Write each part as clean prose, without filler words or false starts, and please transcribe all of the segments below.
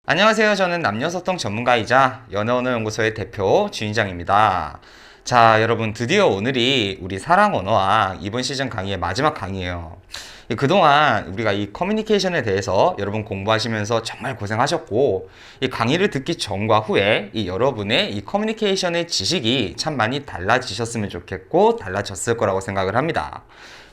안녕하세요. 저는 남녀소통 전문가이자 연애언어연구소의 대표 주인장입니다. 자, 여러분 드디어 오늘이 우리 사랑언어학 이번 시즌 강의의 마지막 강의예요. 그동안 우리가 이 커뮤니케이션에 대해서 여러분 공부하시면서 정말 고생하셨고, 이 강의를 듣기 전과 후에 이 여러분의 이 커뮤니케이션의 지식이 참 많이 달라지셨으면 좋겠고 달라졌을 거라고 생각을 합니다.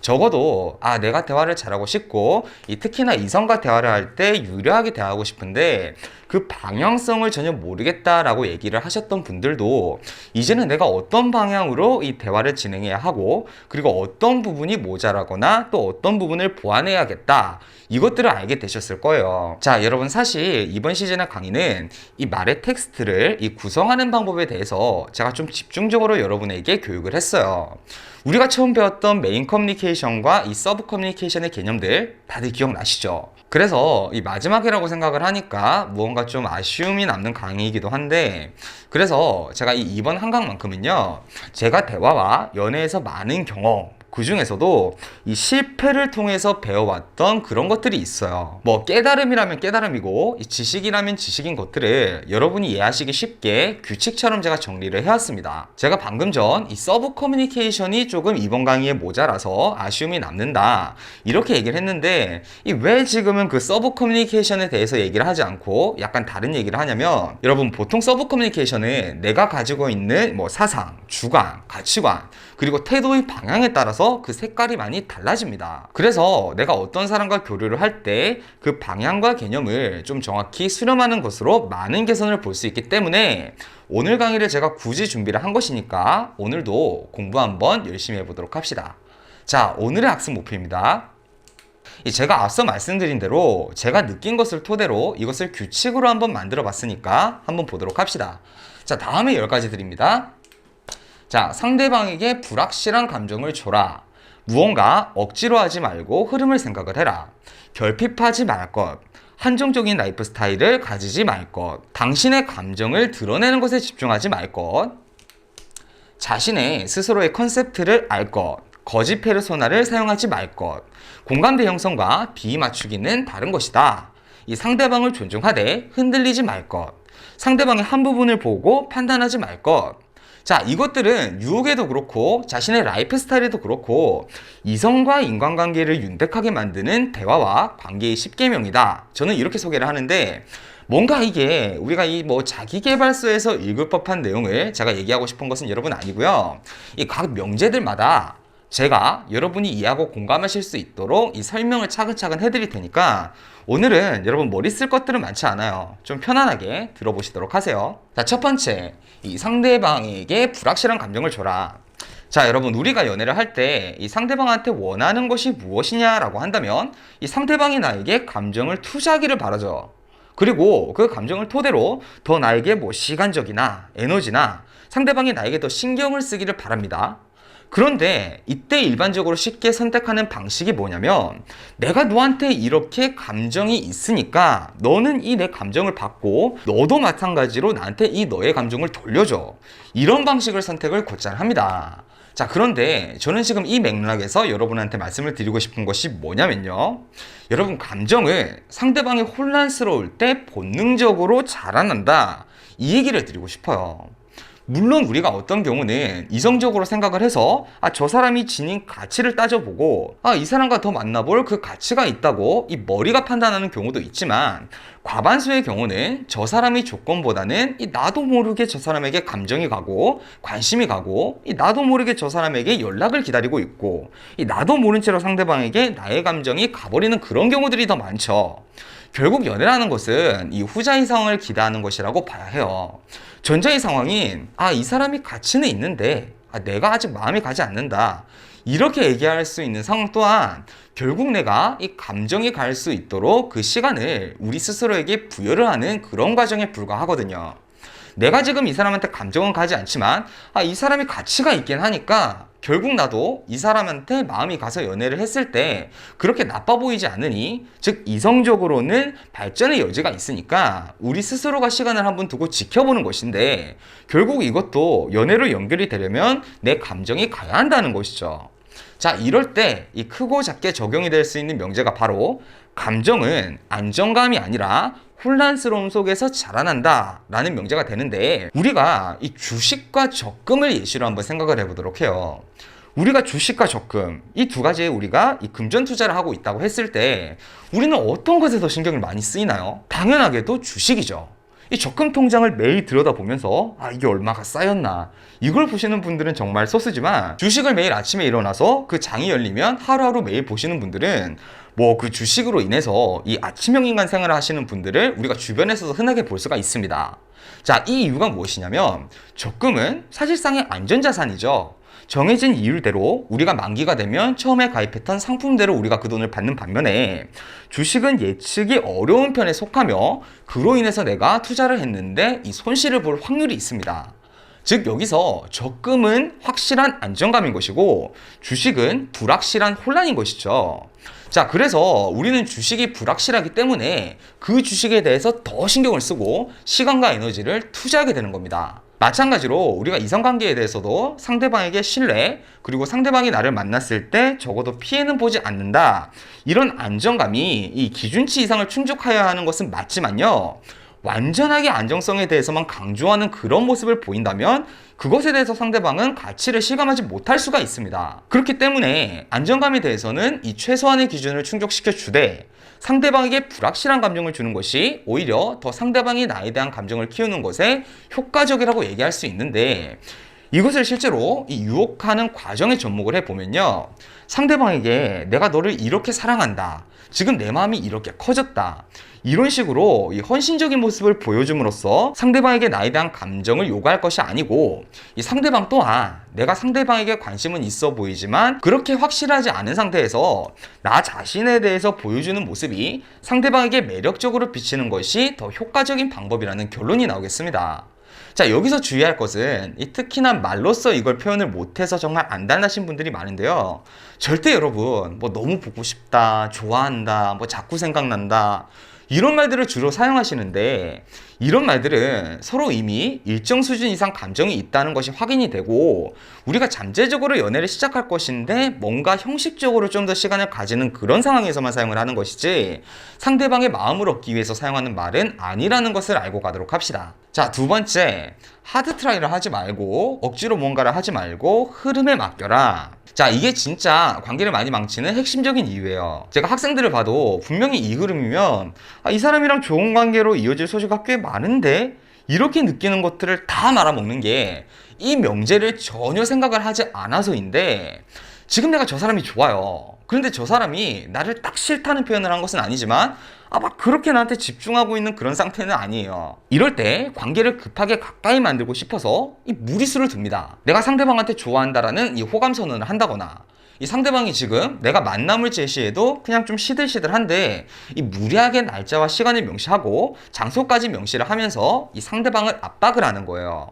적어도 내가 대화를 잘하고 싶고 특히나 이성과 대화를 할 때 유려하게 대화하고 싶은데 그 방향성을 전혀 모르겠다라고 얘기를 하셨던 분들도 이제는 내가 어떤 방향으로 이 대화를 진행해야 하고, 그리고 어떤 부분이 모자라거나 또 어떤 부분을 보완해야겠다, 이것들을 알게 되셨을 거예요. 자, 여러분 사실 이번 시즌의 강의는 이 말의 텍스트를 구성하는 방법에 대해서 제가 좀 집중적으로 여러분에게 교육을 했어요. 우리가 처음 배웠던 메인 커뮤니케이션과 이 서브 커뮤니케이션의 개념들 다들 기억나시죠? 그래서 이 마지막이라고 생각을 하니까 무언가 좀 아쉬움이 남는 강의이기도 한데, 그래서 제가 이번 한 강만큼은요, 제가 대화와 연애에서 많은 경험, 그 중에서도 이 실패를 통해서 배워왔던 그런 것들이 있어요. 뭐 깨달음이라면 깨달음이고 이 지식이라면 지식인 것들을 여러분이 이해하시기 쉽게 규칙처럼 제가 정리를 해왔습니다. 제가 방금 전 이 서브 커뮤니케이션이 조금 이번 강의에 모자라서 아쉬움이 남는다, 이렇게 얘기를 했는데, 왜 지금은 그 서브 커뮤니케이션에 대해서 얘기를 하지 않고 약간 다른 얘기를 하냐면, 여러분 보통 서브 커뮤니케이션은 내가 가지고 있는 뭐 사상, 주관, 가치관, 그리고 태도의 방향에 따라서 그 색깔이 많이 달라집니다. 그래서 내가 어떤 사람과 교류를 할 때 그 방향과 개념을 좀 정확히 수렴하는 것으로 많은 개선을 볼 수 있기 때문에 오늘 강의를 제가 굳이 준비를 한 것이니까 오늘도 공부 한번 열심히 해보도록 합시다. 자, 오늘의 학습 목표입니다. 제가 앞서 말씀드린 대로 제가 느낀 것을 토대로 이것을 규칙으로 한번 만들어 봤으니까 한번 보도록 합시다. 자, 다음에 10가지 드립니다. 자, 상대방에게 불확실한 감정을 줘라. 무언가 억지로 하지 말고 흐름을 생각을 해라. 결핍하지 말 것. 한정적인 라이프 스타일을 가지지 말 것. 당신의 감정을 드러내는 것에 집중하지 말 것. 자신의 스스로의 컨셉트를 알 것. 거짓 페르소나를 사용하지 말 것. 공감대 형성과 비위 맞추기는 다른 것이다. 이 상대방을 존중하되 흔들리지 말 것. 상대방의 한 부분을 보고 판단하지 말 것. 자, 이것들은 유혹에도 그렇고 자신의 라이프 스타일에도 그렇고 이성과 인간관계를 윤택하게 만드는 대화와 관계의 10계명이다. 저는 이렇게 소개를 하는데, 뭔가 이게 우리가 이 뭐 자기계발서에서 읽을 법한 내용을 제가 얘기하고 싶은 것은 여러분 아니고요. 이 각 명제들마다 제가 여러분이 이해하고 공감하실 수 있도록 이 설명을 차근차근 해드릴 테니까 오늘은 여러분 머리 쓸 것들은 많지 않아요. 좀 편안하게 들어보시도록 하세요. 자, 첫 번째, 이 상대방에게 불확실한 감정을 줘라. 자, 여러분 우리가 연애를 할 때 이 상대방한테 원하는 것이 무엇이냐라고 한다면 이 상대방이 나에게 감정을 투자하기를 바라죠. 그리고 그 감정을 토대로 더 나에게 뭐 시간적이나 에너지나 상대방이 나에게 더 신경을 쓰기를 바랍니다. 그런데 이때 일반적으로 쉽게 선택하는 방식이 뭐냐면, 내가 너한테 이렇게 감정이 있으니까 너는 이 내 감정을 받고 너도 마찬가지로 나한테 이 너의 감정을 돌려줘, 이런 방식을 선택을 곧잘 합니다. 자, 그런데 저는 지금 이 맥락에서 여러분한테 말씀을 드리고 싶은 것이 뭐냐면요, 여러분 감정을 상대방이 혼란스러울 때 본능적으로 자라난다, 이 얘기를 드리고 싶어요. 물론 우리가 어떤 경우는 이성적으로 생각을 해서 저 사람이 지닌 가치를 따져보고 이 사람과 더 만나볼 그 가치가 있다고 이 머리가 판단하는 경우도 있지만, 과반수의 경우는 저 사람의 조건보다는 나도 모르게 저 사람에게 감정이 가고 관심이 가고 나도 모르게 저 사람에게 연락을 기다리고 있고 나도 모른 채로 상대방에게 나의 감정이 가버리는 그런 경우들이 더 많죠. 결국 연애라는 것은 이 후자의 상황을 기대하는 것이라고 봐야 해요. 전자의 상황인 이 사람이 가치는 있는데 내가 아직 마음이 가지 않는다, 이렇게 얘기할 수 있는 상황 또한 결국 내가 이 감정이 갈 수 있도록 그 시간을 우리 스스로에게 부여를 하는 그런 과정에 불과하거든요. 내가 지금 이 사람한테 감정은 가지 않지만 이 사람이 가치가 있긴 하니까 결국 나도 이 사람한테 마음이 가서 연애를 했을 때 그렇게 나빠 보이지 않으니, 즉 이성적으로는 발전의 여지가 있으니까 우리 스스로가 시간을 한번 두고 지켜보는 것인데, 결국 이것도 연애로 연결이 되려면 내 감정이 가야 한다는 것이죠. 자, 이럴 때 이 크고 작게 적용이 될 수 있는 명제가 바로 감정은 안정감이 아니라 혼란스러움 속에서 자라난다 라는 명제가 되는데, 우리가 이 주식과 적금을 예시로 한번 생각을 해보도록 해요. 우리가 주식과 적금, 이 두 가지에 우리가 이 금전 투자를 하고 있다고 했을 때 우리는 어떤 것에 더 신경을 많이 쓰이나요? 당연하게도 주식이죠. 이 적금 통장을 매일 들여다보면서 이게 얼마가 쌓였나, 이걸 보시는 분들은 정말 소수지만, 주식을 매일 아침에 일어나서 그 장이 열리면 하루하루 매일 보시는 분들은 뭐 그 주식으로 인해서 이 아침형 인간 생활을 하시는 분들을 우리가 주변에서도 흔하게 볼 수가 있습니다. 자, 이 이유가 무엇이냐면, 적금은 사실상의 안전자산이죠. 정해진 이율대로 우리가 만기가 되면 처음에 가입했던 상품대로 우리가 그 돈을 받는 반면에, 주식은 예측이 어려운 편에 속하며 그로 인해서 내가 투자를 했는데 이 손실을 볼 확률이 있습니다. 즉, 여기서 적금은 확실한 안정감인 것이고 주식은 불확실한 혼란인 것이죠. 자, 그래서 우리는 주식이 불확실하기 때문에 그 주식에 대해서 더 신경을 쓰고 시간과 에너지를 투자하게 되는 겁니다. 마찬가지로 우리가 이성관계에 대해서도 상대방에게 신뢰, 그리고 상대방이 나를 만났을 때 적어도 피해는 보지 않는다, 이런 안정감이 이 기준치 이상을 충족하여야 하는 것은 맞지만요, 완전하게 안정성에 대해서만 강조하는 그런 모습을 보인다면 그것에 대해서 상대방은 가치를 실감하지 못할 수가 있습니다. 그렇기 때문에 안정감에 대해서는 이 최소한의 기준을 충족시켜 주되, 상대방에게 불확실한 감정을 주는 것이 오히려 더 상대방이 나에 대한 감정을 키우는 것에 효과적이라고 얘기할 수 있는데, 이것을 실제로 이 유혹하는 과정에 접목을 해보면요, 상대방에게 내가 너를 이렇게 사랑한다, 지금 내 마음이 이렇게 커졌다, 이런 식으로 이 헌신적인 모습을 보여줌으로써 상대방에게 나에 대한 감정을 요구할 것이 아니고, 이 상대방 또한 내가 상대방에게 관심은 있어 보이지만 그렇게 확실하지 않은 상태에서 나 자신에 대해서 보여주는 모습이 상대방에게 매력적으로 비치는 것이 더 효과적인 방법이라는 결론이 나오겠습니다. 자, 여기서 주의할 것은 특히나 말로써 이걸 표현을 못해서 정말 안달나신 분들이 많은데요, 절대 여러분 뭐 너무 보고 싶다, 좋아한다, 뭐 자꾸 생각난다, 이런 말들을 주로 사용하시는데, 이런 말들은 서로 이미 일정 수준 이상 감정이 있다는 것이 확인이 되고 우리가 잠재적으로 연애를 시작할 것인데 뭔가 형식적으로 좀 더 시간을 가지는 그런 상황에서만 사용을 하는 것이지, 상대방의 마음을 얻기 위해서 사용하는 말은 아니라는 것을 알고 가도록 합시다. 자, 두 번째, 하드 트라이를 하지 말고 억지로 뭔가를 하지 말고 흐름에 맡겨라. 자, 이게 진짜 관계를 많이 망치는 핵심적인 이유예요. 제가 학생들을 봐도 분명히 이 흐름이면 이 사람이랑 좋은 관계로 이어질 소지가 꽤 많은데, 이렇게 느끼는 것들을 다 말아먹는 게 이 명제를 전혀 생각을 하지 않아서인데, 지금 내가 저 사람이 좋아요. 그런데 저 사람이 나를 딱 싫다는 표현을 한 것은 아니지만 막 그렇게 나한테 집중하고 있는 그런 상태는 아니에요. 이럴 때 관계를 급하게 가까이 만들고 싶어서 이 무리수를 둡니다. 내가 상대방한테 좋아한다라는 이 호감 선언을 한다거나, 이 상대방이 지금 내가 만남을 제시해도 그냥 좀 시들시들한데 이 무리하게 날짜와 시간을 명시하고 장소까지 명시를 하면서 이 상대방을 압박을 하는 거예요.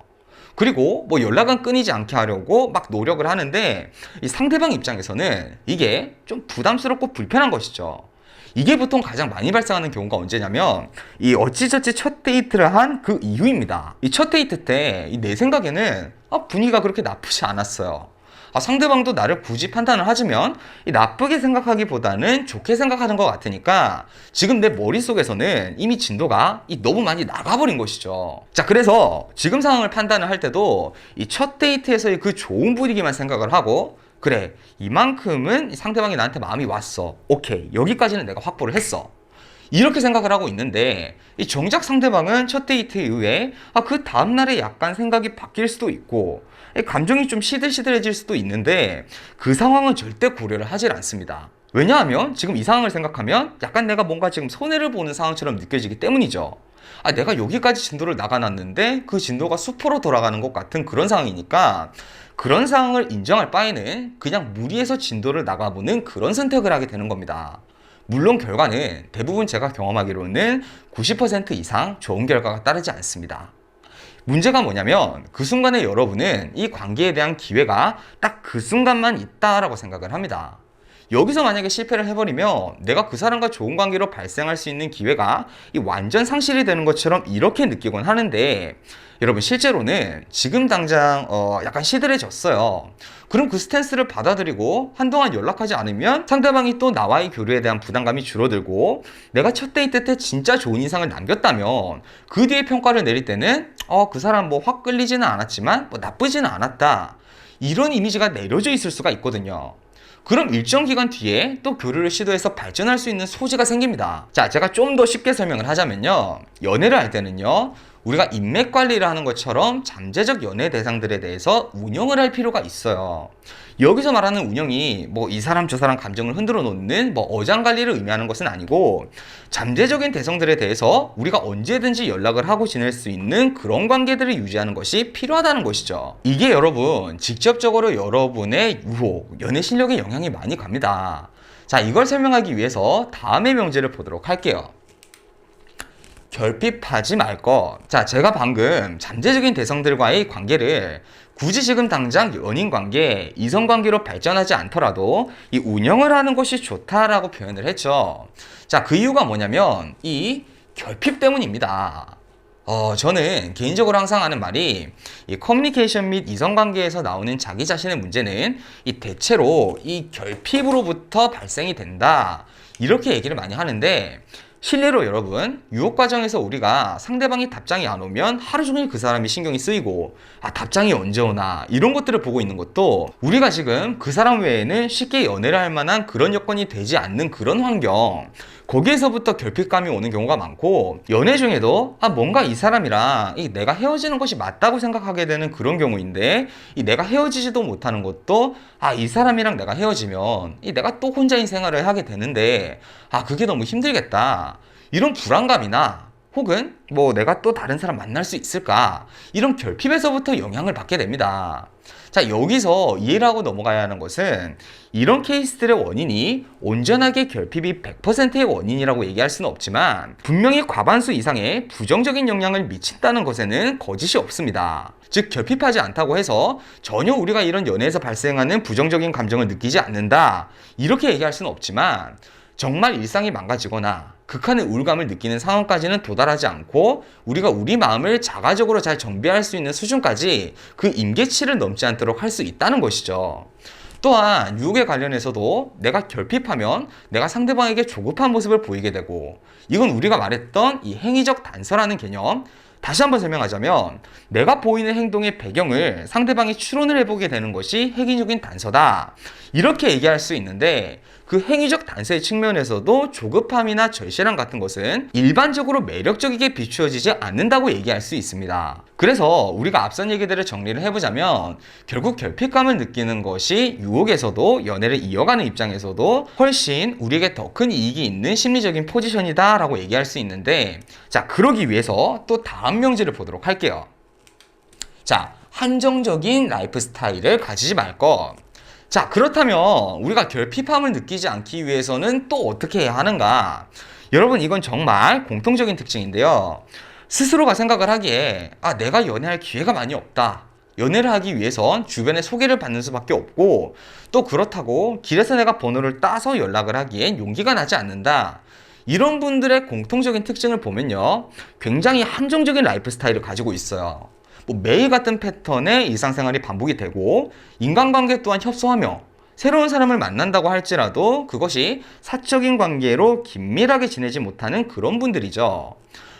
그리고 뭐 연락은 끊이지 않게 하려고 막 노력을 하는데, 이 상대방 입장에서는 이게 좀 부담스럽고 불편한 것이죠. 이게 보통 가장 많이 발생하는 경우가 언제냐면, 이 어찌저찌 첫 데이트를 한 그 이후입니다. 이 첫 데이트 때 내 생각에는 분위기가 그렇게 나쁘지 않았어요. 상대방도 나를 굳이 판단을 하지만 나쁘게 생각하기보다는 좋게 생각하는 것 같으니까 지금 내 머릿속에서는 이미 진도가 너무 많이 나가버린 것이죠. 자, 그래서 지금 상황을 판단을 할 때도 이 첫 데이트에서의 그 좋은 분위기만 생각을 하고, 그래, 이만큼은 상대방이 나한테 마음이 왔어, 오케이, 여기까지는 내가 확보를 했어, 이렇게 생각을 하고 있는데, 이 정작 상대방은 첫 데이트 이후에 그 다음날에 약간 생각이 바뀔 수도 있고 감정이 좀 시들시들해질 수도 있는데, 그 상황은 절대 고려를 하질 않습니다. 왜냐하면 지금 이 상황을 생각하면 약간 내가 뭔가 지금 손해를 보는 상황처럼 느껴지기 때문이죠. 내가 여기까지 진도를 나가놨는데 그 진도가 수포로 돌아가는 것 같은 그런 상황이니까, 그런 상황을 인정할 바에는 그냥 무리해서 진도를 나가보는 그런 선택을 하게 되는 겁니다. 물론 결과는 대부분 제가 경험하기로는 90% 이상 좋은 결과가 따르지 않습니다. 문제가 뭐냐면, 그 순간에 여러분은 이 관계에 대한 기회가 딱 그 순간만 있다라고 생각을 합니다. 여기서 만약에 실패를 해버리면 내가 그 사람과 좋은 관계로 발생할 수 있는 기회가 이 완전 상실이 되는 것처럼 이렇게 느끼곤 하는데, 여러분 실제로는 지금 당장 약간 시들해졌어요. 그럼 그 스탠스를 받아들이고 한동안 연락하지 않으면 상대방이 또 나와의 교류에 대한 부담감이 줄어들고, 내가 첫 데이트 때 진짜 좋은 인상을 남겼다면 그 뒤에 평가를 내릴 때는 그 사람 뭐 확 끌리지는 않았지만 뭐 나쁘지는 않았다, 이런 이미지가 내려져 있을 수가 있거든요. 그럼 일정 기간 뒤에 또 교류를 시도해서 발전할 수 있는 소지가 생깁니다. 자, 제가 좀 더 쉽게 설명을 하자면요, 연애를 할 때는요, 우리가 인맥 관리를 하는 것처럼 잠재적 연애 대상들에 대해서 운영을 할 필요가 있어요. 여기서 말하는 운영이 뭐 이 사람 저 사람 감정을 흔들어 놓는 뭐 어장 관리를 의미하는 것은 아니고, 잠재적인 대상들에 대해서 우리가 언제든지 연락을 하고 지낼 수 있는 그런 관계들을 유지하는 것이 필요하다는 것이죠. 이게 여러분 직접적으로 여러분의 유혹, 연애 실력에 영향이 많이 갑니다. 자, 이걸 설명하기 위해서 다음의 명제를 보도록 할게요. 결핍하지 말 것. 자, 제가 방금 잠재적인 대상들과의 관계를 굳이 지금 당장 연인 관계, 이성 관계로 발전하지 않더라도 이 운영을 하는 것이 좋다라고 표현을 했죠. 자, 그 이유가 뭐냐면 이 결핍 때문입니다. 저는 개인적으로 항상 하는 말이, 이 커뮤니케이션 및 이성관계에서 나오는 자기 자신의 문제는 이 대체로 이 결핍으로부터 발생이 된다, 이렇게 얘기를 많이 하는데, 실례로 여러분, 유혹 과정에서 우리가 상대방이 답장이 안 오면 하루 종일 그 사람이 신경이 쓰이고, 답장이 언제 오나 이런 것들을 보고 있는 것도 우리가 지금 그 사람 외에는 쉽게 연애를 할 만한 그런 여건이 되지 않는 그런 환경, 거기에서부터 결핍감이 오는 경우가 많고, 연애 중에도 뭔가 이 사람이랑 내가 헤어지는 것이 맞다고 생각하게 되는 그런 경우인데, 내가 헤어지지도 못하는 것도 이 사람이랑 내가 헤어지면 내가 또 혼자인 생활을 하게 되는데 그게 너무 힘들겠다, 이런 불안감이나 혹은 뭐 내가 또 다른 사람 만날 수 있을까, 이런 결핍에서부터 영향을 받게 됩니다. 자, 여기서 이해를 하고 넘어가야 하는 것은, 이런 케이스들의 원인이 온전하게 결핍이 100%의 원인이라고 얘기할 수는 없지만 분명히 과반수 이상의 부정적인 영향을 미친다는 것에는 거짓이 없습니다. 즉, 결핍하지 않다고 해서 전혀 우리가 이런 연애에서 발생하는 부정적인 감정을 느끼지 않는다, 이렇게 얘기할 수는 없지만, 정말 일상이 망가지거나 극한의 우울감을 느끼는 상황까지는 도달하지 않고 우리가 우리 마음을 자가적으로 잘 정비할 수 있는 수준까지 그 임계치를 넘지 않도록 할 수 있다는 것이죠. 또한 유혹에 관련해서도 내가 결핍하면 내가 상대방에게 조급한 모습을 보이게 되고, 이건 우리가 말했던 이 행위적 단서라는 개념, 다시 한번 설명하자면 내가 보이는 행동의 배경을 상대방이 추론을 해보게 되는 것이 행위적인 단서다, 이렇게 얘기할 수 있는데, 그 행위적 단서의 측면에서도 조급함이나 절실함 같은 것은 일반적으로 매력적이게 비추어지지 않는다고 얘기할 수 있습니다. 그래서 우리가 앞선 얘기들을 정리를 해보자면, 결국 결핍감을 느끼는 것이 유혹에서도 연애를 이어가는 입장에서도 훨씬 우리에게 더 큰 이익이 있는 심리적인 포지션이다 라고 얘기할 수 있는데, 자, 그러기 위해서 또 다음 명제를 보도록 할게요. 자, 한정적인 라이프 스타일을 가지지 말 것. 자, 그렇다면 우리가 결핍함을 느끼지 않기 위해서는 또 어떻게 해야 하는가? 여러분, 이건 정말 공통적인 특징인데요, 스스로가 생각을 하기에 내가 연애할 기회가 많이 없다, 연애를 하기 위해선 주변에 소개를 받는 수밖에 없고, 또 그렇다고 길에서 내가 번호를 따서 연락을 하기엔 용기가 나지 않는다, 이런 분들의 공통적인 특징을 보면요, 굉장히 한정적인 라이프 스타일을 가지고 있어요. 매일 같은 패턴의 일상생활이 반복이 되고, 인간관계 또한 협소하며 새로운 사람을 만난다고 할지라도 그것이 사적인 관계로 긴밀하게 지내지 못하는 그런 분들이죠.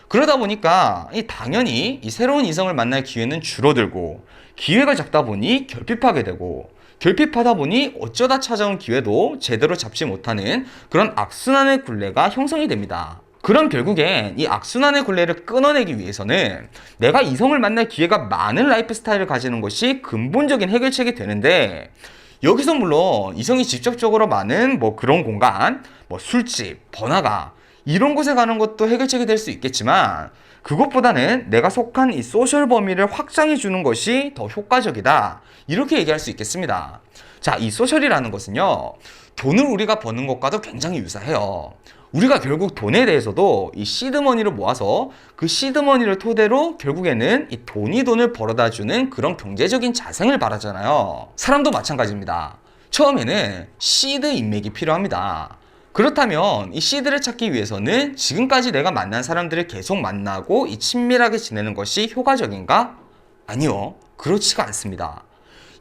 그러다 보니까 당연히 이 새로운 이성을 만날 기회는 줄어들고, 기회가 작다 보니 결핍하게 되고, 결핍하다 보니 어쩌다 찾아온 기회도 제대로 잡지 못하는 그런 악순환의 굴레가 형성이 됩니다. 그럼 결국엔 이 악순환의 굴레를 끊어내기 위해서는 내가 이성을 만날 기회가 많은 라이프 스타일을 가지는 것이 근본적인 해결책이 되는데, 여기서 물론 이성이 직접적으로 많은 뭐 그런 공간, 뭐 술집, 번화가, 이런 곳에 가는 것도 해결책이 될 수 있겠지만, 그것보다는 내가 속한 이 소셜 범위를 확장해 주는 것이 더 효과적이다, 이렇게 얘기할 수 있겠습니다. 자, 이 소셜이라는 것은요, 돈을 우리가 버는 것과도 굉장히 유사해요. 우리가 결국 돈에 대해서도 이 시드머니를 모아서 그 시드머니를 토대로 결국에는 이 돈이 돈을 벌어다 주는 그런 경제적인 자생을 바라잖아요. 사람도 마찬가지입니다. 처음에는 시드 인맥이 필요합니다. 그렇다면 이 시드를 찾기 위해서는 지금까지 내가 만난 사람들을 계속 만나고 이 친밀하게 지내는 것이 효과적인가? 아니요. 그렇지가 않습니다.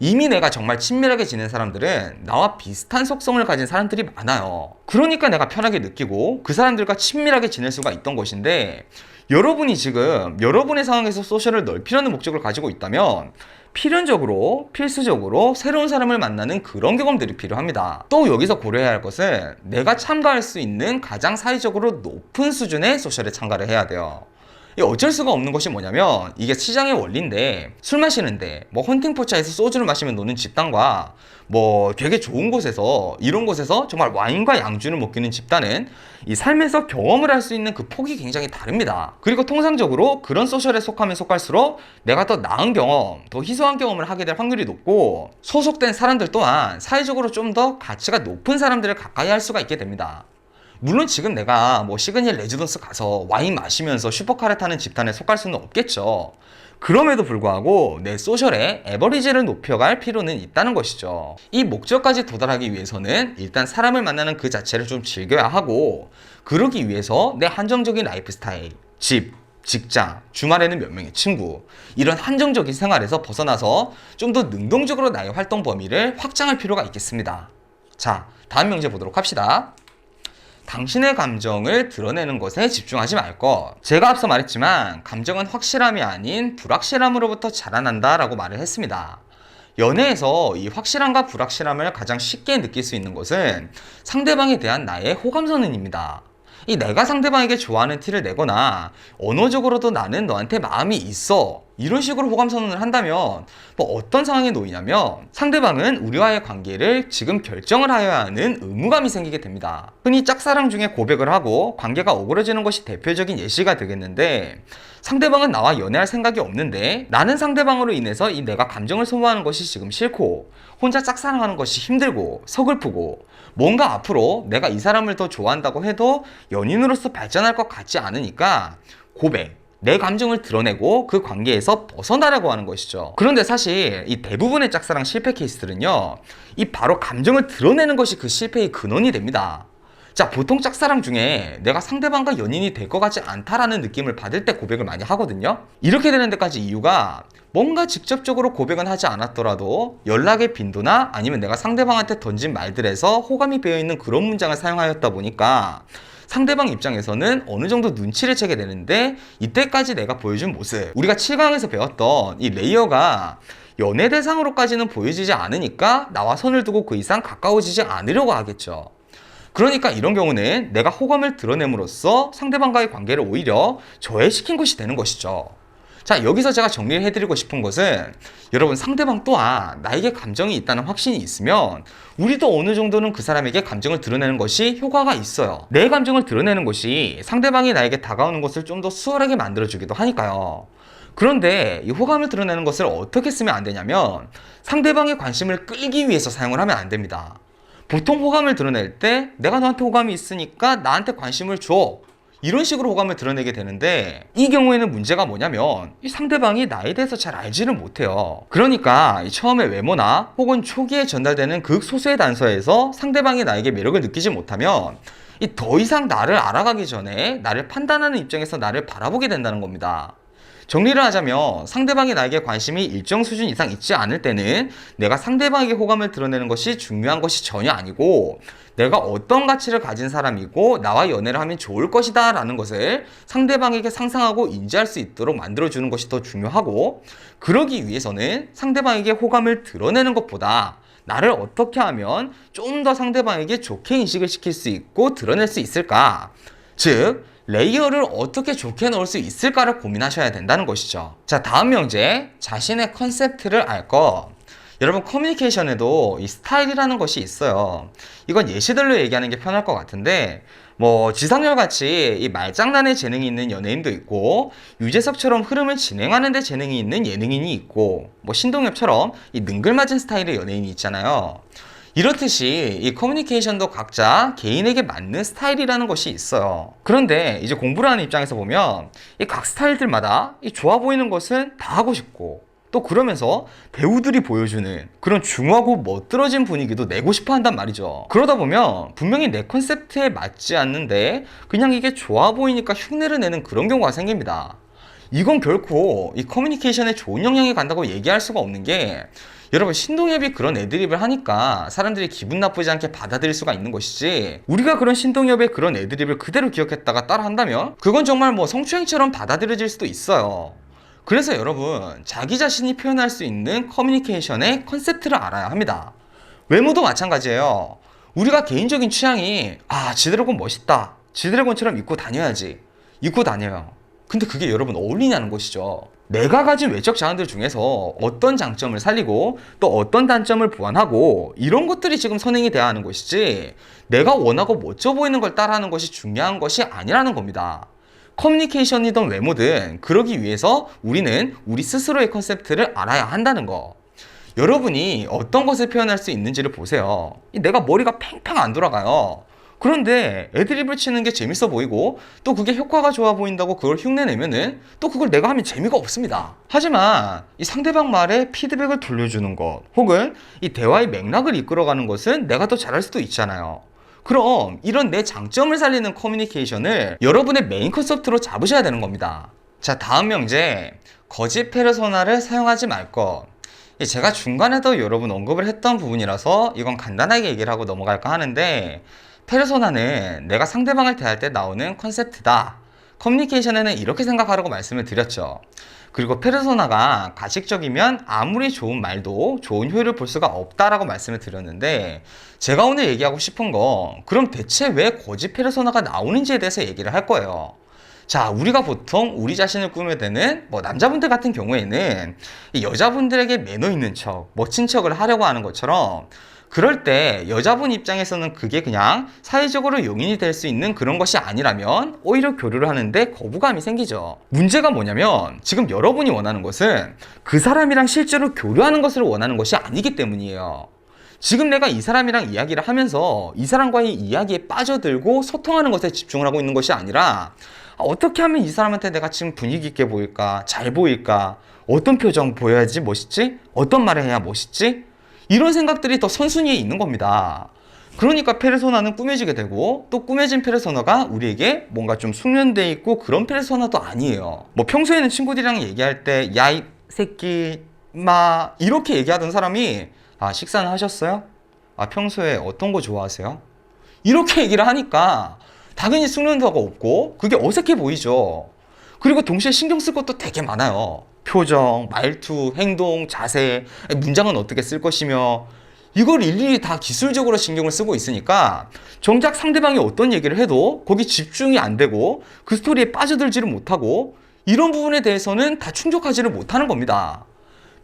이미 내가 정말 친밀하게 지낸 사람들은 나와 비슷한 속성을 가진 사람들이 많아요. 그러니까 내가 편하게 느끼고 그 사람들과 친밀하게 지낼 수가 있던 것인데, 여러분이 지금 여러분의 상황에서 소셜을 넓히려는 목적을 가지고 있다면 필연적으로, 필수적으로 새로운 사람을 만나는 그런 경험들이 필요합니다. 또 여기서 고려해야 할 것은 내가 참가할 수 있는 가장 사회적으로 높은 수준의 소셜에 참가를 해야 돼요. 어쩔 수가 없는 것이 뭐냐면, 이게 시장의 원리인데, 술 마시는데 뭐 헌팅포차에서 소주를 마시면 노는 집단과 뭐 되게 좋은 곳에서, 이런 곳에서 정말 와인과 양주를 먹기는 집단은 이 삶에서 경험을 할 수 있는 그 폭이 굉장히 다릅니다. 그리고 통상적으로 그런 소셜에 속하면 속할수록 내가 더 나은 경험, 더 희소한 경험을 하게 될 확률이 높고, 소속된 사람들 또한 사회적으로 좀 더 가치가 높은 사람들을 가까이 할 수가 있게 됩니다. 물론 지금 내가 뭐 시그니엘 레지던스 가서 와인 마시면서 슈퍼카를 타는 집단에 속할 수는 없겠죠. 그럼에도 불구하고 내 소셜의 에버리지를 높여갈 필요는 있다는 것이죠. 이 목적까지 도달하기 위해서는 일단 사람을 만나는 그 자체를 좀 즐겨야 하고, 그러기 위해서 내 한정적인 라이프 스타일, 집, 직장, 주말에는 몇 명의 친구, 이런 한정적인 생활에서 벗어나서 좀 더 능동적으로 나의 활동 범위를 확장할 필요가 있겠습니다. 자, 다음 명제 보도록 합시다. 당신의 감정을 드러내는 것에 집중하지 말 것. 제가 앞서 말했지만 감정은 확실함이 아닌 불확실함으로부터 자라난다 라고 말을 했습니다. 연애에서 이 확실함과 불확실함을 가장 쉽게 느낄 수 있는 것은 상대방에 대한 나의 호감선언입니다. 이 내가 상대방에게 좋아하는 티를 내거나 언어적으로도 나는 너한테 마음이 있어, 이런 식으로 호감 선언을 한다면 뭐 어떤 상황에 놓이냐면, 상대방은 우리와의 관계를 지금 결정을 하여야 하는 의무감이 생기게 됩니다. 흔히 짝사랑 중에 고백을 하고 관계가 오그러지는 것이 대표적인 예시가 되겠는데, 상대방은 나와 연애할 생각이 없는데 나는 상대방으로 인해서 이 내가 감정을 소모하는 것이 지금 싫고, 혼자 짝사랑하는 것이 힘들고 서글프고, 뭔가 앞으로 내가 이 사람을 더 좋아한다고 해도 연인으로서 발전할 것 같지 않으니까 고백, 내 감정을 드러내고 그 관계에서 벗어나라고 하는 것이죠. 그런데 사실 이 대부분의 짝사랑 실패 케이스들은요, 이 바로 감정을 드러내는 것이 그 실패의 근원이 됩니다. 자, 보통 짝사랑 중에 내가 상대방과 연인이 될 것 같지 않다라는 느낌을 받을 때 고백을 많이 하거든요. 이렇게 되는 데까지 이유가, 뭔가 직접적으로 고백은 하지 않았더라도 연락의 빈도나 아니면 내가 상대방한테 던진 말들에서 호감이 배어있는 그런 문장을 사용하였다 보니까 상대방 입장에서는 어느 정도 눈치를 채게 되는데, 이때까지 내가 보여준 모습, 우리가 7강에서 배웠던 이 레이어가 연애 대상으로까지는 보여지지 않으니까 나와 선을 두고 그 이상 가까워지지 않으려고 하겠죠. 그러니까 이런 경우는 내가 호감을 드러냄으로써 상대방과의 관계를 오히려 저해시킨 것이 되는 것이죠. 자, 여기서 제가 정리를 해드리고 싶은 것은, 여러분, 상대방 또한 나에게 감정이 있다는 확신이 있으면 우리도 어느 정도는 그 사람에게 감정을 드러내는 것이 효과가 있어요. 내 감정을 드러내는 것이 상대방이 나에게 다가오는 것을 좀 더 수월하게 만들어주기도 하니까요. 그런데 이 호감을 드러내는 것을 어떻게 쓰면 안 되냐면, 상대방의 관심을 끌기 위해서 사용을 하면 안 됩니다. 보통 호감을 드러낼 때 내가 너한테 호감이 있으니까 나한테 관심을 줘, 이런 식으로 호감을 드러내게 되는데, 이 경우에는 문제가 뭐냐면 이 상대방이 나에 대해서 잘 알지를 못해요. 그러니까 처음에 외모나 혹은 초기에 전달되는 극소수의 단서에서 상대방이 나에게 매력을 느끼지 못하면 더 이상 나를 알아가기 전에 나를 판단하는 입장에서 나를 바라보게 된다는 겁니다. 정리를 하자면, 상대방이 나에게 관심이 일정 수준 이상 있지 않을 때는 내가 상대방에게 호감을 드러내는 것이 중요한 것이 전혀 아니고, 내가 어떤 가치를 가진 사람이고 나와 연애를 하면 좋을 것이다 라는 것을 상대방에게 상상하고 인지할 수 있도록 만들어주는 것이 더 중요하고, 그러기 위해서는 상대방에게 호감을 드러내는 것보다 나를 어떻게 하면 좀 더 상대방에게 좋게 인식을 시킬 수 있고 드러낼 수 있을까, 즉 레이어를 어떻게 좋게 넣을 수 있을까를 고민하셔야 된다는 것이죠. 자, 다음 명제, 자신의 컨셉트를 알 것. 여러분, 커뮤니케이션에도 이 스타일이라는 것이 있어요. 이건 예시들로 얘기하는 게 편할 것 같은데, 뭐 지상렬 같이 이 말장난에 재능이 있는 연예인도 있고, 유재석처럼 흐름을 진행하는 데 재능이 있는 예능인이 있고, 뭐 신동엽처럼 이 능글맞은 스타일의 연예인이 있잖아요. 이렇듯이 이 커뮤니케이션도 각자 개인에게 맞는 스타일이라는 것이 있어요. 그런데 이제 공부를 하는 입장에서 보면 이 각 스타일들마다 이 좋아 보이는 것은 다 하고 싶고, 또 그러면서 배우들이 보여주는 그런 중후하고 멋들어진 분위기도 내고 싶어 한단 말이죠. 그러다 보면 분명히 내 컨셉트에 맞지 않는데 그냥 이게 좋아 보이니까 흉내를 내는 그런 경우가 생깁니다. 이건 결코 이 커뮤니케이션에 좋은 영향이 간다고 얘기할 수가 없는 게, 여러분 신동엽이 그런 애드립을 하니까 사람들이 기분 나쁘지 않게 받아들일 수가 있는 것이지, 우리가 그런 신동엽의 그런 애드립을 그대로 기억했다가 따라 한다면 그건 정말 뭐 성추행처럼 받아들여질 수도 있어요. 그래서 여러분, 자기 자신이 표현할 수 있는 커뮤니케이션의 컨셉트를 알아야 합니다. 외모도 마찬가지예요. 우리가 개인적인 취향이 지드래곤 멋있다, 지드래곤처럼 입고 다녀야지, 입고 다녀요. 근데 그게 여러분 어울리냐는 것이죠. 내가 가진 외적 자원들 중에서 어떤 장점을 살리고 또 어떤 단점을 보완하고, 이런 것들이 지금 선행이 돼야 하는 것이지, 내가 원하고 멋져 보이는 걸 따라하는 것이 중요한 것이 아니라는 겁니다. 커뮤니케이션이든 외모든 그러기 위해서 우리는 우리 스스로의 컨셉트를 알아야 한다는 거. 여러분이 어떤 것을 표현할 수 있는지를 보세요. 내가 머리가 팽팽 안 돌아가요. 그런데 애드립을 치는 게 재밌어 보이고 또 그게 효과가 좋아 보인다고 그걸 흉내내면은 또 그걸 내가 하면 재미가 없습니다. 하지만 이 상대방 말에 피드백을 돌려주는 것, 혹은 이 대화의 맥락을 이끌어가는 것은 내가 더 잘할 수도 있잖아요. 그럼 이런 내 장점을 살리는 커뮤니케이션을 여러분의 메인 컨셉트로 잡으셔야 되는 겁니다. 자, 다음 명제, 거짓 페르소나를 사용하지 말 것. 제가 중간에도 여러분 언급을 했던 부분이라서 이건 간단하게 얘기를 하고 넘어갈까 하는데, 페르소나는 내가 상대방을 대할 때 나오는 컨셉트다. 커뮤니케이션에는 이렇게 생각하라고 말씀을 드렸죠. 그리고 페르소나가 가식적이면 아무리 좋은 말도 좋은 효율을 볼 수가 없다라고 말씀을 드렸는데, 제가 오늘 얘기하고 싶은 건 그럼 대체 왜 거짓 페르소나가 나오는지에 대해서 얘기를 할 거예요. 자, 우리가 보통 우리 자신을 꾸며대는 남자분들 같은 경우에는 이 여자분들에게 매너 있는 척, 멋진 척을 하려고 하는 것처럼, 그럴 때 여자분 입장에서는 그게 그냥 사회적으로 용인이 될 수 있는 그런 것이 아니라면 오히려 교류를 하는데 거부감이 생기죠. 문제가 뭐냐면 지금 여러분이 원하는 것은 그 사람이랑 실제로 교류하는 것을 원하는 것이 아니기 때문이에요. 지금 내가 이 사람이랑 이야기를 하면서 이 사람과의 이야기에 빠져들고 소통하는 것에 집중을 하고 있는 것이 아니라, 어떻게 하면 이 사람한테 내가 지금 분위기 있게 보일까, 잘 보일까, 어떤 표정 보여야지 멋있지, 어떤 말을 해야 멋있지, 이런 생각들이 더 선순위에 있는 겁니다. 그러니까 페르소나는 꾸며지게 되고, 또 꾸며진 페르소나가 우리에게 뭔가 좀 숙련돼 있고 그런 페르소나도 아니에요. 평소에는 친구들이랑 얘기할 때 야 이 새끼 마 이렇게 얘기하던 사람이 식사는 하셨어요? 평소에 어떤 거 좋아하세요? 이렇게 얘기를 하니까 당연히 숙련도가 없고 그게 어색해 보이죠. 그리고 동시에 신경 쓸 것도 되게 많아요. 표정, 말투, 행동, 자세, 문장은 어떻게 쓸 것이며, 이걸 일일이 다 기술적으로 신경을 쓰고 있으니까 정작 상대방이 어떤 얘기를 해도 거기 집중이 안 되고 그 스토리에 빠져들지를 못하고, 이런 부분에 대해서는 다 충족하지를 못하는 겁니다.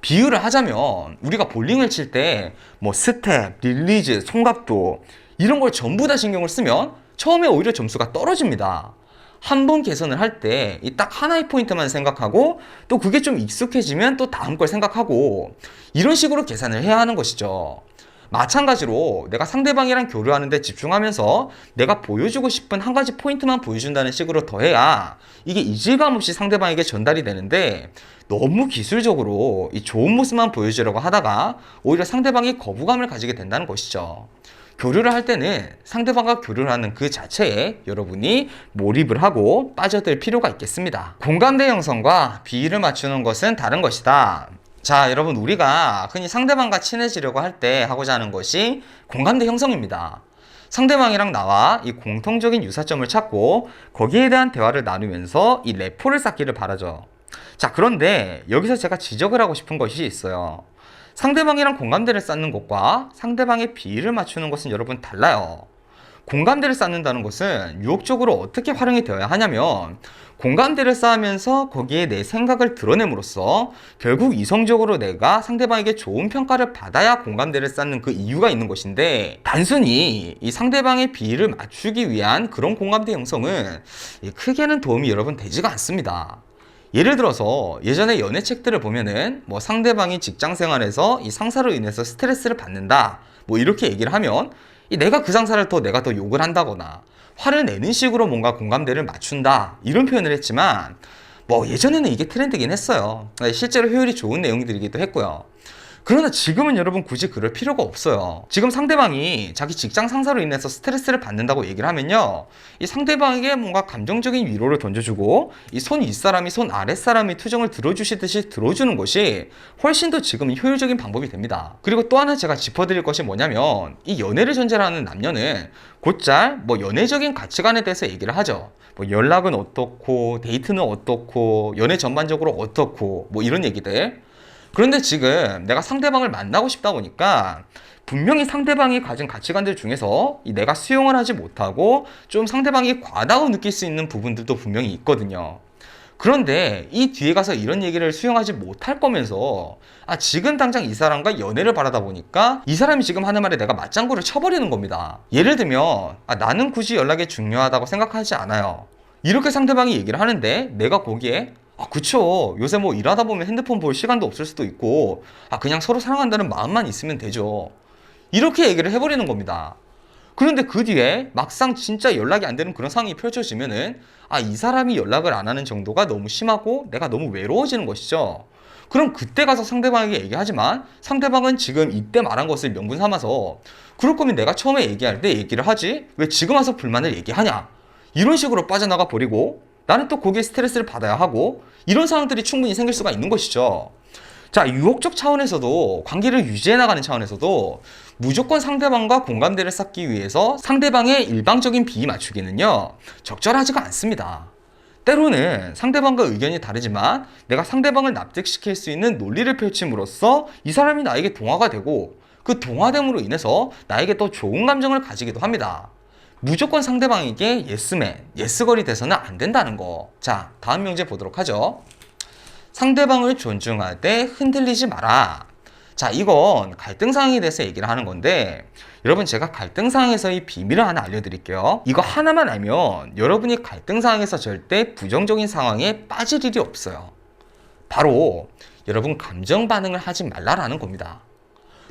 비유를 하자면 우리가 볼링을 칠 때 스텝, 릴리즈, 손각도 이런 걸 전부 다 신경을 쓰면 처음에 오히려 점수가 떨어집니다. 한 번 개선을 할 때 이 딱 하나의 포인트만 생각하고 또 그게 좀 익숙해지면 또 다음 걸 생각하고, 이런 식으로 계산을 해야 하는 것이죠. 마찬가지로 내가 상대방이랑 교류하는데 집중하면서 내가 보여주고 싶은 한 가지 포인트만 보여준다는 식으로 더해야 이게 이질감 없이 상대방에게 전달이 되는데, 너무 기술적으로 이 좋은 모습만 보여주려고 하다가 오히려 상대방이 거부감을 가지게 된다는 것이죠. 교류를 할 때는 상대방과 교류를 하는 그 자체에 여러분이 몰입을 하고 빠져들 필요가 있겠습니다. 공감대 형성과 비율을 맞추는 것은 다른 것이다. 자, 여러분, 우리가 흔히 상대방과 친해지려고 할 때 하고자 하는 것이 공감대 형성입니다. 상대방이랑 나와 이 공통적인 유사점을 찾고 거기에 대한 대화를 나누면서 이 레포를 쌓기를 바라죠. 자, 그런데 여기서 제가 지적을 하고 싶은 것이 있어요. 상대방이랑 공감대를 쌓는 것과 상대방의 비율을 맞추는 것은 여러분 달라요. 공감대를 쌓는다는 것은 유혹적으로 어떻게 활용이 되어야 하냐면, 공감대를 쌓으면서 거기에 내 생각을 드러냄으로써 결국 이성적으로 내가 상대방에게 좋은 평가를 받아야 공감대를 쌓는 그 이유가 있는 것인데, 단순히 이 상대방의 비율을 맞추기 위한 그런 공감대 형성은 크게는 도움이 여러분 되지가 않습니다. 예를 들어서 예전에 연애책들을 보면은 상대방이 직장 생활에서 이 상사로 인해서 스트레스를 받는다 이렇게 얘기를 하면 내가 그 상사를 내가 더 욕을 한다거나 화를 내는 식으로 뭔가 공감대를 맞춘다 이런 표현을 했지만, 뭐 예전에는 이게 트렌드긴 했어요. 실제로 효율이 좋은 내용들이기도 했고요. 그러나 지금은 여러분 굳이 그럴 필요가 없어요. 지금 상대방이 자기 직장 상사로 인해서 스트레스를 받는다고 얘기를 하면요, 이 상대방에게 뭔가 감정적인 위로를 던져주고 이 손 윗사람이 손 아랫사람이 투정을 들어주시듯이 들어주는 것이 훨씬 더 지금 효율적인 방법이 됩니다. 그리고 또 하나 제가 짚어드릴 것이 뭐냐면, 이 연애를 전제로 하는 남녀는 곧잘 뭐 연애적인 가치관에 대해서 얘기를 하죠. 뭐 연락은 어떻고 데이트는 어떻고 연애 전반적으로 어떻고 뭐 이런 얘기들. 그런데 지금 내가 상대방을 만나고 싶다 보니까 분명히 상대방이 가진 가치관들 중에서 내가 수용을 하지 못하고 좀 상대방이 과다고 느낄 수 있는 부분들도 분명히 있거든요. 그런데 이 뒤에 가서 이런 얘기를 수용하지 못할 거면서 지금 당장 이 사람과 연애를 바라다 보니까 이 사람이 지금 하는 말에 내가 맞장구를 쳐버리는 겁니다. 예를 들면 나는 굳이 연락이 중요하다고 생각하지 않아요, 이렇게 상대방이 얘기를 하는데 내가 거기에 그쵸, 요새 뭐 일하다 보면 핸드폰 볼 시간도 없을 수도 있고 그냥 서로 사랑한다는 마음만 있으면 되죠, 이렇게 얘기를 해버리는 겁니다. 그런데 그 뒤에 막상 진짜 연락이 안 되는 그런 상황이 펼쳐지면은 이 사람이 연락을 안 하는 정도가 너무 심하고 내가 너무 외로워지는 것이죠. 그럼 그때 가서 상대방에게 얘기하지만 상대방은 지금 이때 말한 것을 명분 삼아서 그럴 거면 내가 처음에 얘기할 때 얘기를 하지 왜 지금 와서 불만을 얘기하냐, 이런 식으로 빠져나가 버리고 나는 또 거기에 스트레스를 받아야 하고, 이런 상황들이 충분히 생길 수가 있는 것이죠. 자, 유혹적 차원에서도, 관계를 유지해 나가는 차원에서도 무조건 상대방과 공감대를 쌓기 위해서 상대방의 일방적인 비위 맞추기는요, 적절하지가 않습니다. 때로는 상대방과 의견이 다르지만 내가 상대방을 납득시킬 수 있는 논리를 펼침으로써 이 사람이 나에게 동화가 되고 그 동화됨으로 인해서 나에게 더 좋은 감정을 가지기도 합니다. 무조건 상대방에게 예스맨, 예스걸이 돼서는 안 된다는 거. 자, 다음 명제 보도록 하죠. 상대방을 존중하되 흔들리지 마라. 자, 이건 갈등 상황에 대해서 얘기를 하는 건데, 여러분 제가 갈등 상황에서의 비밀을 하나 알려드릴게요. 이거 하나만 알면 여러분이 갈등 상황에서 절대 부정적인 상황에 빠질 일이 없어요. 바로 여러분 감정 반응을 하지 말라라는 겁니다.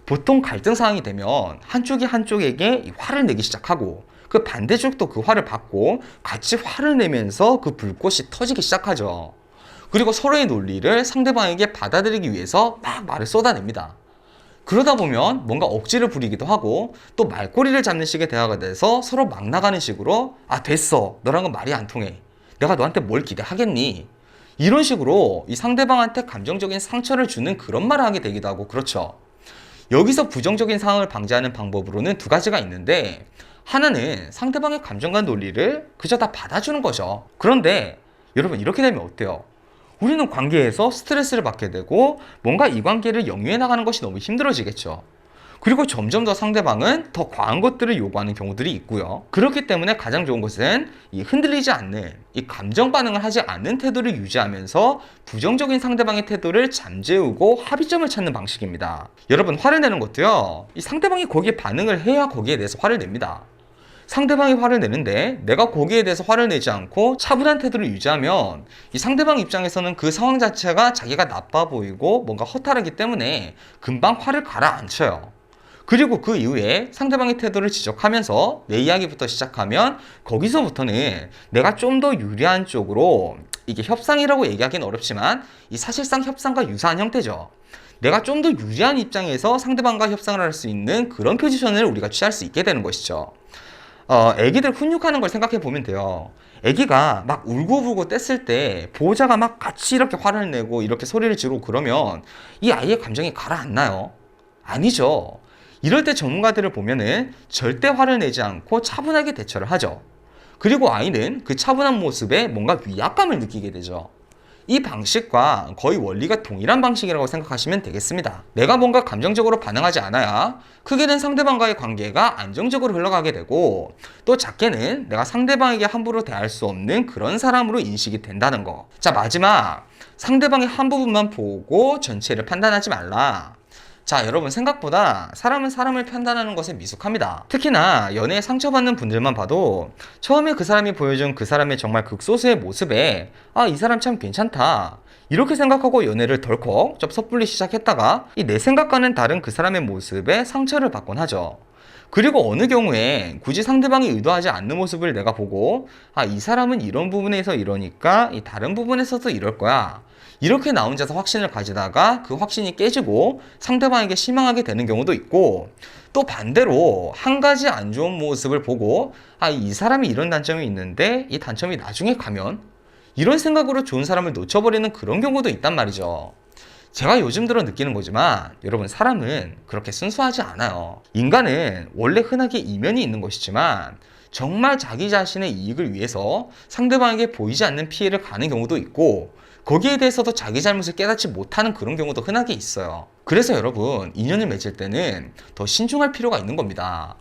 보통 갈등 상황이 되면 한쪽이 한쪽에게 화를 내기 시작하고 그 반대쪽도 그 화를 받고 같이 화를 내면서 그 불꽃이 터지기 시작하죠. 그리고 서로의 논리를 상대방에게 받아들이기 위해서 막 말을 쏟아냅니다. 그러다 보면 뭔가 억지를 부리기도 하고 또 말꼬리를 잡는 식의 대화가 돼서 서로 막 나가는 식으로 됐어, 너랑은 말이 안 통해, 내가 너한테 뭘 기대하겠니, 이런 식으로 이 상대방한테 감정적인 상처를 주는 그런 말을 하게 되기도 하고 그렇죠. 여기서 부정적인 상황을 방지하는 방법으로는 두 가지가 있는데, 하나는 상대방의 감정과 논리를 그저 다 받아주는 거죠. 그런데 여러분 이렇게 되면 어때요? 우리는 관계에서 스트레스를 받게 되고 뭔가 이 관계를 영위해 나가는 것이 너무 힘들어지겠죠. 그리고 점점 더 상대방은 더 과한 것들을 요구하는 경우들이 있고요. 그렇기 때문에 가장 좋은 것은 이 흔들리지 않는, 이 감정 반응을 하지 않는 태도를 유지하면서 부정적인 상대방의 태도를 잠재우고 합의점을 찾는 방식입니다. 여러분 화를 내는 것도요, 이 상대방이 거기에 반응을 해야 거기에 대해서 화를 냅니다. 상대방이 화를 내는데 내가 거기에 대해서 화를 내지 않고 차분한 태도를 유지하면 이 상대방 입장에서는 그 상황 자체가 자기가 나빠 보이고 뭔가 허탈하기 때문에 금방 화를 가라앉혀요. 그리고 그 이후에 상대방의 태도를 지적하면서 내 이야기부터 시작하면 거기서부터는 내가 좀 더 유리한 쪽으로, 이게 협상이라고 얘기하기는 어렵지만 이 사실상 협상과 유사한 형태죠. 내가 좀 더 유리한 입장에서 상대방과 협상을 할 수 있는 그런 포지션을 우리가 취할 수 있게 되는 것이죠. 애기들 훈육하는 걸 생각해 보면 돼요. 애기가 막 울고불고 뗐을 때 보호자가 막 같이 이렇게 화를 내고 이렇게 소리를 지르고 그러면 이 아이의 감정이 가라앉나요? 아니죠. 이럴 때 전문가들을 보면은 절대 화를 내지 않고 차분하게 대처를 하죠. 그리고 아이는 그 차분한 모습에 뭔가 위압감을 느끼게 되죠. 이 방식과 거의 원리가 동일한 방식이라고 생각하시면 되겠습니다. 내가 뭔가 감정적으로 반응하지 않아야 크게는 상대방과의 관계가 안정적으로 흘러가게 되고, 또 작게는 내가 상대방에게 함부로 대할 수 없는 그런 사람으로 인식이 된다는 거. 자, 마지막, 상대방의 한 부분만 보고 전체를 판단하지 말라. 자, 여러분 생각보다 사람은 사람을 판단하는 것에 미숙합니다. 특히나 연애에 상처받는 분들만 봐도 처음에 그 사람이 보여준 그 사람의 정말 극소수의 모습에 이 사람 참 괜찮다, 이렇게 생각하고 연애를 덜컥 좀 섣불리 시작했다가 내 생각과는 다른 그 사람의 모습에 상처를 받곤 하죠. 그리고 어느 경우에 굳이 상대방이 의도하지 않는 모습을 내가 보고 이 사람은 이런 부분에서 이러니까 이 다른 부분에서도 이럴 거야. 이렇게 나 혼자서 확신을 가지다가 그 확신이 깨지고 상대방에게 실망하게 되는 경우도 있고, 또 반대로 한 가지 안 좋은 모습을 보고 이 사람이 이런 단점이 있는데 이 단점이 나중에 가면 이런 생각으로 좋은 사람을 놓쳐버리는 그런 경우도 있단 말이죠. 제가 요즘 들어 느끼는 거지만 여러분, 사람은 그렇게 순수하지 않아요. 인간은 원래 흔하게 이면이 있는 것이지만 정말 자기 자신의 이익을 위해서 상대방에게 보이지 않는 피해를 가는 경우도 있고, 거기에 대해서도 자기 잘못을 깨닫지 못하는 그런 경우도 흔하게 있어요. 그래서 여러분, 인연을 맺을 때는 더 신중할 필요가 있는 겁니다.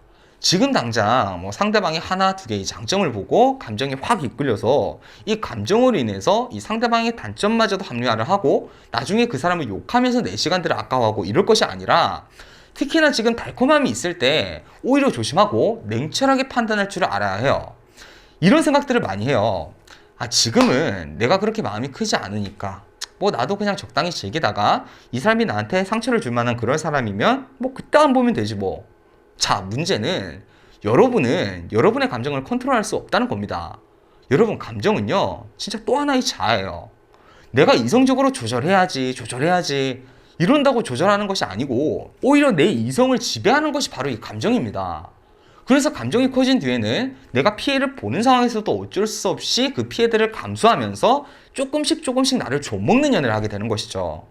지금 당장 상대방이 하나 두 개의 장점을 보고 감정이 확 이끌려서 이 감정으로 인해서 이 상대방의 단점마저도 합리화를 하고 나중에 그 사람을 욕하면서 내 시간들을 아까워하고 이럴 것이 아니라, 특히나 지금 달콤함이 있을 때 오히려 조심하고 냉철하게 판단할 줄 알아야 해요. 이런 생각들을 많이 해요. 지금은 내가 그렇게 마음이 크지 않으니까 나도 그냥 적당히 즐기다가 이 사람이 나한테 상처를 줄 만한 그런 사람이면 그때 안 보면 되지 뭐. 자, 문제는 여러분은 여러분의 감정을 컨트롤할 수 없다는 겁니다. 여러분, 감정은요 진짜 또 하나의 자아예요. 내가 이성적으로 조절해야지 이런다고 조절하는 것이 아니고, 오히려 내 이성을 지배하는 것이 바로 이 감정입니다. 그래서 감정이 커진 뒤에는 내가 피해를 보는 상황에서도 어쩔 수 없이 그 피해들을 감수하면서 조금씩 나를 좀먹는 연애를 하게 되는 것이죠.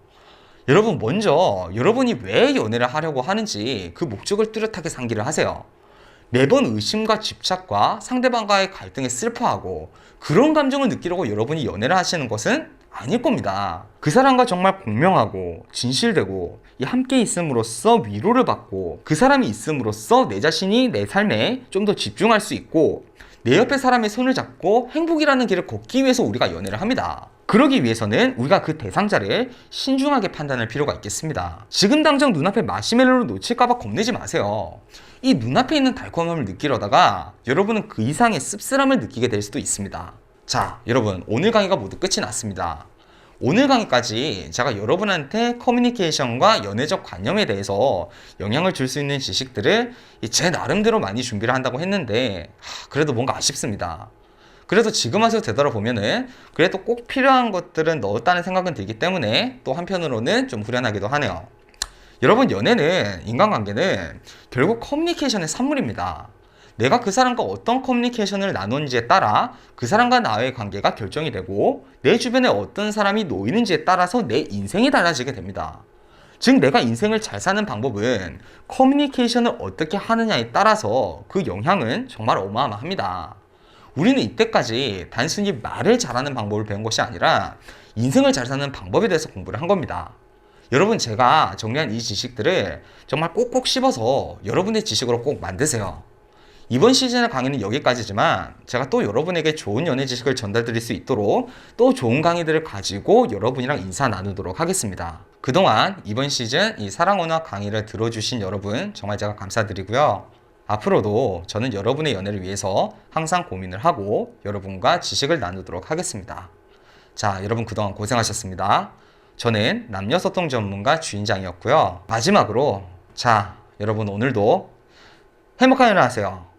여러분, 먼저 여러분이 왜 연애를 하려고 하는지 그 목적을 뚜렷하게 상기를 하세요. 매번 의심과 집착과 상대방과의 갈등에 슬퍼하고 그런 감정을 느끼려고 여러분이 연애를 하시는 것은 아닐 겁니다. 그 사람과 정말 공명하고 진실되고 함께 있음으로써 위로를 받고, 그 사람이 있음으로써 내 자신이 내 삶에 좀 더 집중할 수 있고 내 옆에 사람의 손을 잡고 행복이라는 길을 걷기 위해서 우리가 연애를 합니다. 그러기 위해서는 우리가 그 대상자를 신중하게 판단할 필요가 있겠습니다. 지금 당장 눈앞에 마시멜로를 놓칠까봐 겁내지 마세요. 이 눈앞에 있는 달콤함을 느끼려다가 여러분은 그 이상의 씁쓸함을 느끼게 될 수도 있습니다. 자, 여러분, 오늘 강의가 모두 끝이 났습니다. 오늘 강의까지 제가 여러분한테 커뮤니케이션과 연애적 관념에 대해서 영향을 줄 수 있는 지식들을 제 나름대로 많이 준비를 한다고 했는데 그래도 뭔가 아쉽습니다. 그래도 지금 와서 되돌아보면은 그래도 꼭 필요한 것들은 넣었다는 생각은 들기 때문에 또 한편으로는 좀 후련하기도 하네요. 여러분, 연애는, 인간관계는 결국 커뮤니케이션의 산물입니다. 내가 그 사람과 어떤 커뮤니케이션을 나누는지에 따라 그 사람과 나의 관계가 결정이 되고, 내 주변에 어떤 사람이 놓이는지에 따라서 내 인생이 달라지게 됩니다. 즉, 내가 인생을 잘 사는 방법은 커뮤니케이션을 어떻게 하느냐에 따라서 그 영향은 정말 어마어마합니다. 우리는 이때까지 단순히 말을 잘하는 방법을 배운 것이 아니라 인생을 잘 사는 방법에 대해서 공부를 한 겁니다. 여러분, 제가 정리한 이 지식들을 정말 꼭꼭 씹어서 여러분의 지식으로 꼭 만드세요. 이번 시즌의 강의는 여기까지지만 제가 또 여러분에게 좋은 연애 지식을 전달드릴 수 있도록 또 좋은 강의들을 가지고 여러분이랑 인사 나누도록 하겠습니다. 그동안 이번 시즌 이 사랑언어 강의를 들어주신 여러분 정말 제가 감사드리고요. 앞으로도 저는 여러분의 연애를 위해서 항상 고민을 하고 여러분과 지식을 나누도록 하겠습니다. 자, 여러분 그동안 고생하셨습니다. 저는 남녀소통 전문가 주인장이었고요. 마지막으로, 자, 여러분 오늘도 행복한 연애 하세요.